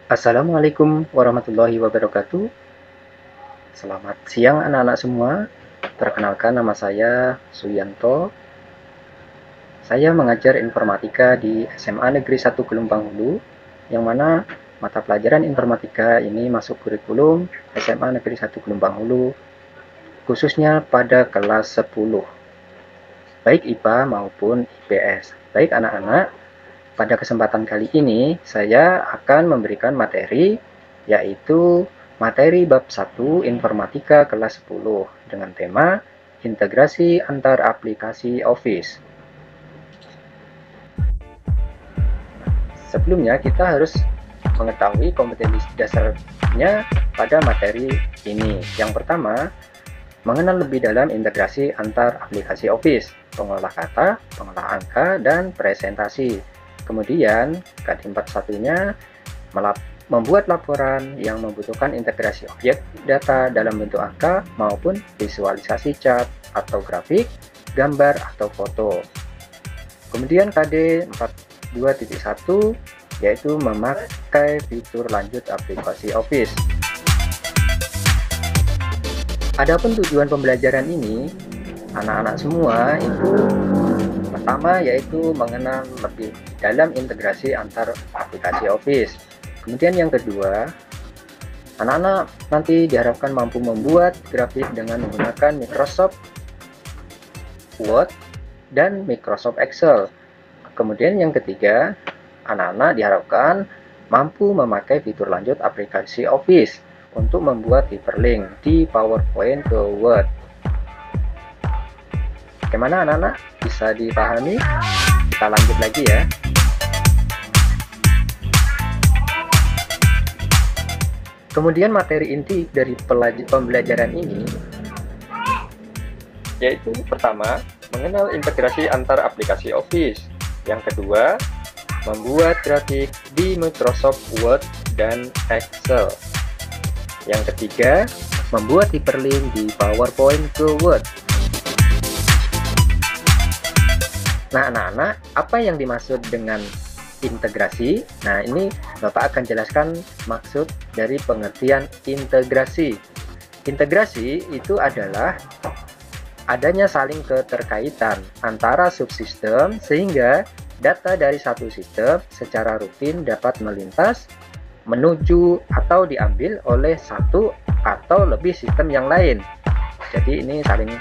Assalamualaikum warahmatullahi wabarakatuh. Selamat siang anak-anak semua. Perkenalkan, nama saya Suyanto. Saya mengajar informatika di SMA Negeri 1 Gelombang Hulu, yang mana mata pelajaran informatika ini masuk kurikulum SMA Negeri 1 Gelombang Hulu, khususnya pada kelas 10, baik IPA maupun IPS. Baik anak-anak, pada kesempatan kali ini saya akan memberikan materi, yaitu materi bab 1 informatika kelas 10 dengan tema integrasi antar aplikasi Office. Sebelumnya kita harus mengetahui kompetensi dasarnya pada materi ini. Yang pertama, mengenal lebih dalam integrasi antar aplikasi Office, pengolah kata, pengolah angka, dan presentasi. Kemudian, KD41-nya membuat laporan yang membutuhkan integrasi objek data dalam bentuk angka maupun visualisasi chart atau grafik, gambar, atau foto. Kemudian KD42.1 yaitu memakai fitur lanjut aplikasi Office. Adapun tujuan pembelajaran ini, anak-anak semua itu pertama yaitu mengenal lebih dalam integrasi antar aplikasi Office. Kemudian yang kedua, anak-anak nanti diharapkan mampu membuat grafik dengan menggunakan Microsoft Word dan Microsoft Excel. Kemudian yang ketiga, anak-anak diharapkan mampu memakai fitur lanjut aplikasi Office untuk membuat hyperlink di PowerPoint ke Word. Bagaimana anak-anak? Bisa dipahami? Kita lanjut lagi ya. Kemudian materi inti dari pembelajaran ini yaitu pertama, mengenal integrasi antar aplikasi Office. Yang kedua, membuat grafik di Microsoft Word dan Excel. Yang ketiga, membuat hyperlink di PowerPoint ke Word. Nah, anak-anak, apa yang dimaksud dengan integrasi? Nah, ini Bapak akan jelaskan maksud dari pengertian integrasi. Integrasi itu adalah adanya saling keterkaitan antara subsistem sehingga data dari satu sistem secara rutin dapat melintas, menuju, atau diambil oleh satu atau lebih sistem yang lain. Jadi ini saling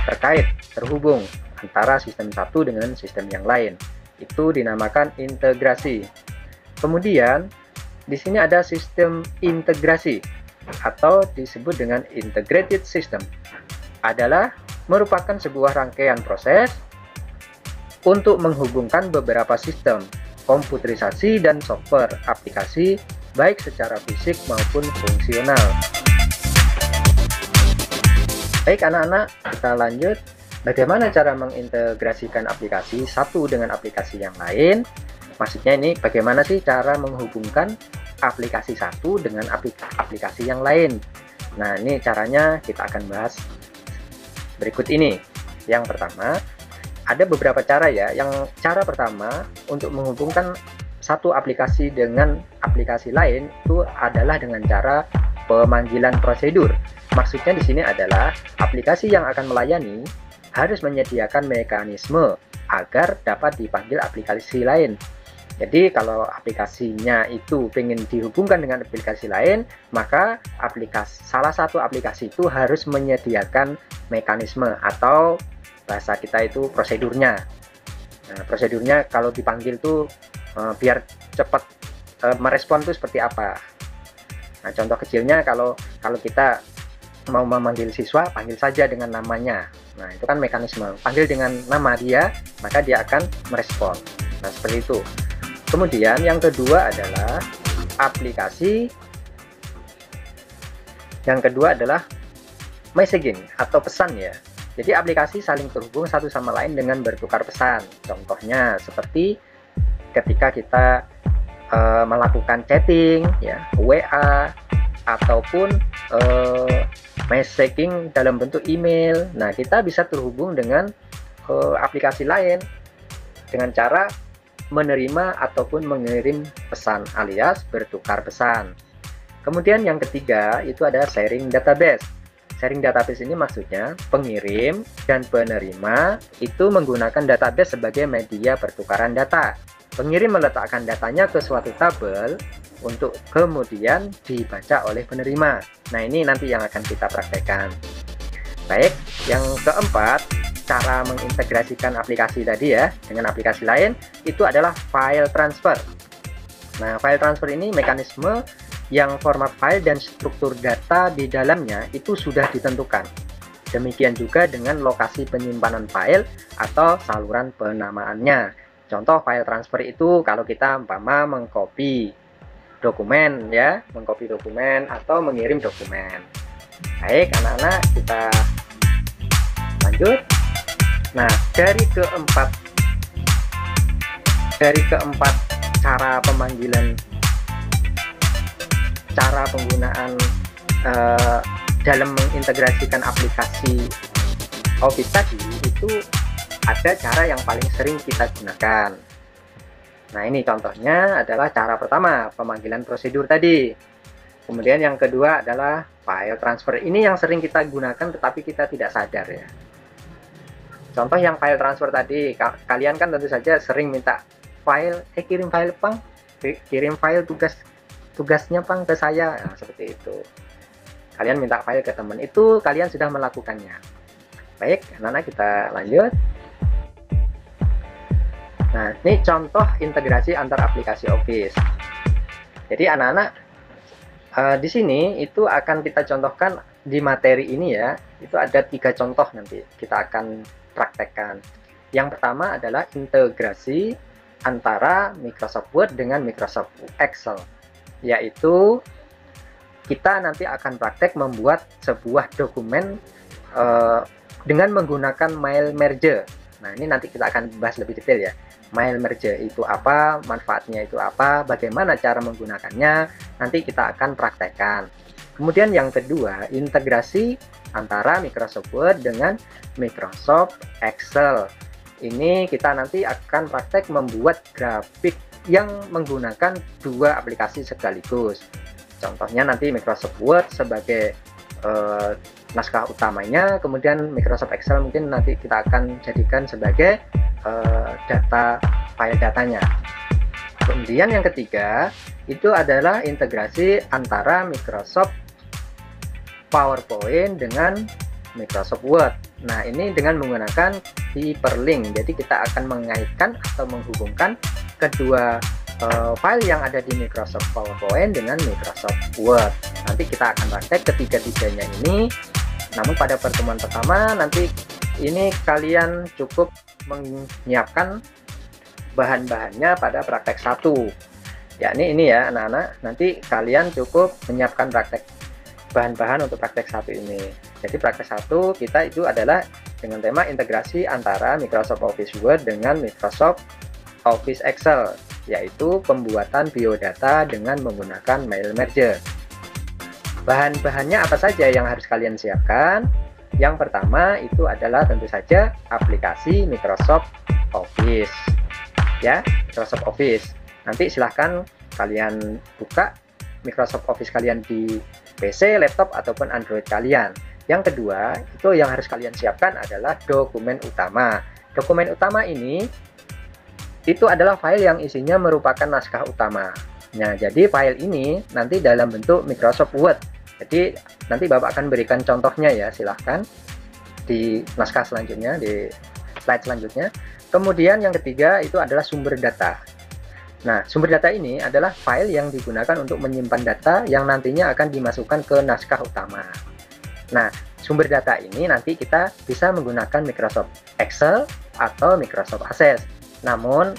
terkait, terhubung antara sistem satu dengan sistem yang lain. Itu dinamakan integrasi. Kemudian di sini ada sistem integrasi atau disebut dengan integrated system. Adalah merupakan sebuah rangkaian proses untuk menghubungkan beberapa sistem, komputerisasi dan software aplikasi baik secara fisik maupun fungsional. Baik anak-anak, kita lanjut. Bagaimana cara mengintegrasikan aplikasi satu dengan aplikasi yang lain? Maksudnya ini bagaimana sih cara menghubungkan aplikasi satu dengan aplikasi yang lain? Nah, ini caranya kita akan bahas berikut ini. Yang pertama, ada beberapa cara ya. Yang cara pertama untuk menghubungkan satu aplikasi dengan aplikasi lain itu adalah dengan cara pemanggilan prosedur. Maksudnya di sini adalah aplikasi yang akan melayani harus menyediakan mekanisme agar dapat dipanggil aplikasi lain. Jadi kalau aplikasinya itu ingin dihubungkan dengan aplikasi lain, maka salah satu aplikasi itu harus menyediakan mekanisme atau bahasa kita itu prosedurnya. Nah, prosedurnya kalau dipanggil tuh biar cepat merespon tuh seperti apa. Nah, contoh kecilnya kalau kita mau memanggil siswa, panggil saja dengan namanya. Nah, itu kan mekanisme. Panggil dengan nama dia, maka dia akan merespon. Nah, seperti itu. Kemudian yang kedua adalah aplikasi. Yang kedua adalah messaging atau pesan ya. Jadi aplikasi saling terhubung satu sama lain dengan bertukar pesan. Contohnya seperti ketika kita melakukan chatting ya, WA ataupun messaging dalam bentuk email. Nah, kita bisa terhubung dengan aplikasi lain dengan cara menerima ataupun mengirim pesan alias bertukar pesan. Kemudian yang ketiga itu ada sharing database. Sharing database ini maksudnya pengirim dan penerima itu menggunakan database sebagai media pertukaran data. Pengirim meletakkan datanya ke suatu tabel untuk kemudian dibaca oleh penerima. Nah, ini nanti yang akan kita praktekkan. Baik, yang keempat, cara mengintegrasikan aplikasi tadi ya dengan aplikasi lain itu adalah file transfer. Nah, file transfer ini mekanisme yang format file dan struktur data di dalamnya itu sudah ditentukan. Demikian juga dengan lokasi penyimpanan file atau saluran penamaannya. Contoh file transfer itu kalau kita umpama mengcopy dokumen ya, mengcopy dokumen atau mengirim dokumen. Baik, anak-anak, kita lanjut. Nah, dari keempat cara penggunaan dalam mengintegrasikan aplikasi Office tadi, itu ada cara yang paling sering kita gunakan. Nah, ini contohnya adalah cara pertama, pemanggilan prosedur tadi. Kemudian yang kedua adalah file transfer. Ini yang sering kita gunakan tetapi kita tidak sadar ya. Contoh yang file transfer tadi, kalian kan tentu saja sering minta file, kirim file Pang, kirim file tugasnya Pang ke saya, nah, seperti itu. Kalian minta file ke teman, itu kalian sudah melakukannya. Baik, anak-anak, kita lanjut. Nah, ini contoh integrasi antar aplikasi Office. Jadi anak-anak, di sini itu akan kita contohkan di materi ini ya, itu ada 3 contoh nanti kita akan praktekkan. Yang pertama adalah integrasi antara Microsoft Word dengan Microsoft Excel, yaitu kita nanti akan praktek membuat sebuah dokumen dengan menggunakan mail merge. Nah, ini nanti kita akan bahas lebih detail ya. Mail merge itu apa, manfaatnya itu apa, bagaimana cara menggunakannya, nanti kita akan praktekkan. Kemudian yang kedua, integrasi antara Microsoft Word dengan Microsoft Excel. Ini kita nanti akan praktek membuat grafik yang menggunakan 2 aplikasi sekaligus. Contohnya nanti Microsoft Word sebagai naskah utamanya, kemudian Microsoft Excel mungkin nanti kita akan jadikan sebagai file datanya. Kemudian yang ketiga itu adalah integrasi antara Microsoft PowerPoint dengan Microsoft Word. Nah, ini dengan menggunakan hyperlink. Jadi kita akan mengaitkan atau menghubungkan kedua file yang ada di Microsoft PowerPoint dengan Microsoft Word. Nanti kita akan praktek ketiga-tiganya ini. Namun pada pertemuan pertama nanti ini kalian cukup menyiapkan bahan-bahannya pada praktek 1. Yakni ini ya anak-anak, nanti kalian cukup menyiapkan praktek bahan-bahan untuk praktek 1 ini. Jadi praktek 1 kita itu adalah dengan tema integrasi antara Microsoft Office Word dengan Microsoft Office Excel, yaitu pembuatan biodata dengan menggunakan mail merge. Bahan-bahannya apa saja yang harus kalian siapkan? Yang pertama itu adalah tentu saja aplikasi Microsoft Office. Ya, Microsoft Office. Nanti silahkan kalian buka Microsoft Office kalian di PC, laptop, ataupun Android kalian. Yang kedua, itu yang harus kalian siapkan adalah dokumen utama. Dokumen utama ini itu adalah file yang isinya merupakan naskah utama. Nah, jadi file ini nanti dalam bentuk Microsoft Word. Jadi nanti Bapak akan berikan contohnya ya, silahkan di naskah selanjutnya, di slide selanjutnya. Kemudian yang ketiga itu adalah sumber data. Nah, sumber data ini adalah file yang digunakan untuk menyimpan data yang nantinya akan dimasukkan ke naskah utama. Nah, sumber data ini nanti kita bisa menggunakan Microsoft Excel atau Microsoft Access. Namun,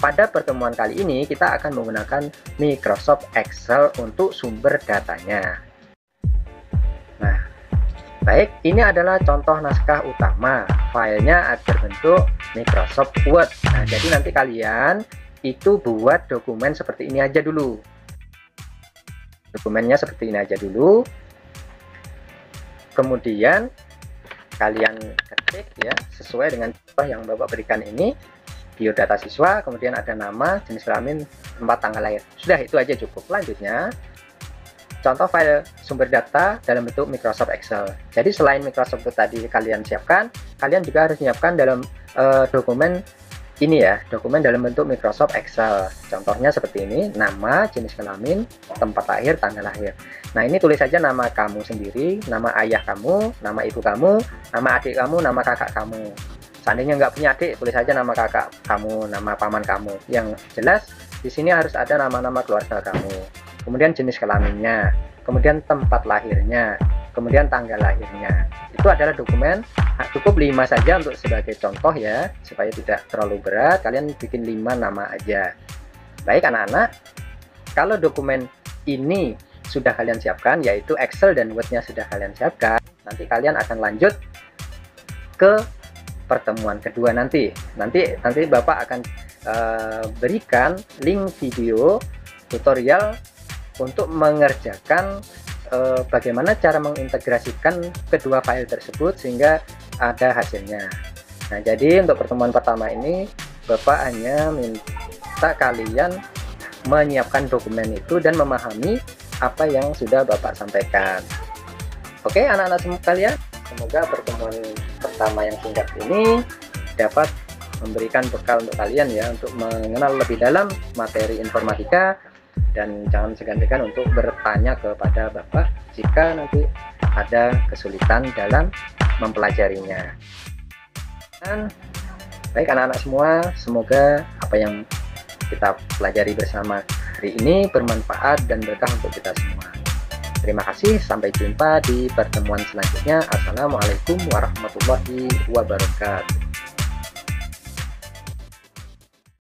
pada pertemuan kali ini kita akan menggunakan Microsoft Excel untuk sumber datanya. Nah, baik, ini adalah contoh naskah utama. Filenya berbentuk Microsoft Word. Nah, jadi nanti kalian itu buat dokumen seperti ini aja dulu. Dokumennya seperti ini aja dulu. Kemudian kalian ketik ya, sesuai dengan contoh yang Bapak berikan ini. biodata siswa, kemudian ada nama, jenis kelamin, tempat tanggal lahir. Sudah, itu aja cukup. Selanjutnya, contoh file sumber data dalam bentuk Microsoft Excel. Jadi selain Microsoft tadi kalian siapkan, kalian juga harus menyiapkan dalam dokumen ini ya, dokumen dalam bentuk Microsoft Excel. Contohnya seperti ini, nama, jenis kelamin, tempat lahir, tanggal lahir. Nah, ini tulis saja nama kamu sendiri, nama ayah kamu, nama ibu kamu, nama adik kamu, nama kakak kamu. Seandainya nggak punya adik, tulis saja nama kakak kamu, nama paman kamu. Yang jelas, di sini harus ada nama-nama keluarga kamu. Kemudian jenis kelaminnya, kemudian tempat lahirnya, kemudian tanggal lahirnya. Itu adalah dokumen, cukup 5 saja untuk sebagai contoh ya, supaya tidak terlalu berat, kalian bikin 5 nama aja. Baik anak-anak, kalau dokumen ini sudah kalian siapkan, yaitu Excel dan Word-nya sudah kalian siapkan, nanti kalian akan lanjut ke pertemuan kedua nanti. Nanti Bapak akan berikan link video tutorial untuk mengerjakan bagaimana cara mengintegrasikan kedua file tersebut sehingga ada hasilnya. Nah, jadi untuk pertemuan pertama ini Bapak hanya minta kalian menyiapkan dokumen itu dan memahami apa yang sudah Bapak sampaikan. Oke anak-anak semua kalian, semoga pertemuan pertama yang singkat ini dapat memberikan bekal untuk kalian ya, untuk mengenal lebih dalam materi informatika. Dan jangan segan-segan untuk bertanya kepada Bapak jika nanti ada kesulitan dalam mempelajarinya. Dan baik anak-anak semua, semoga apa yang kita pelajari bersama hari ini bermanfaat dan berkah untuk kita semua. Terima kasih, sampai jumpa di pertemuan selanjutnya. Assalamualaikum warahmatullahi wabarakatuh.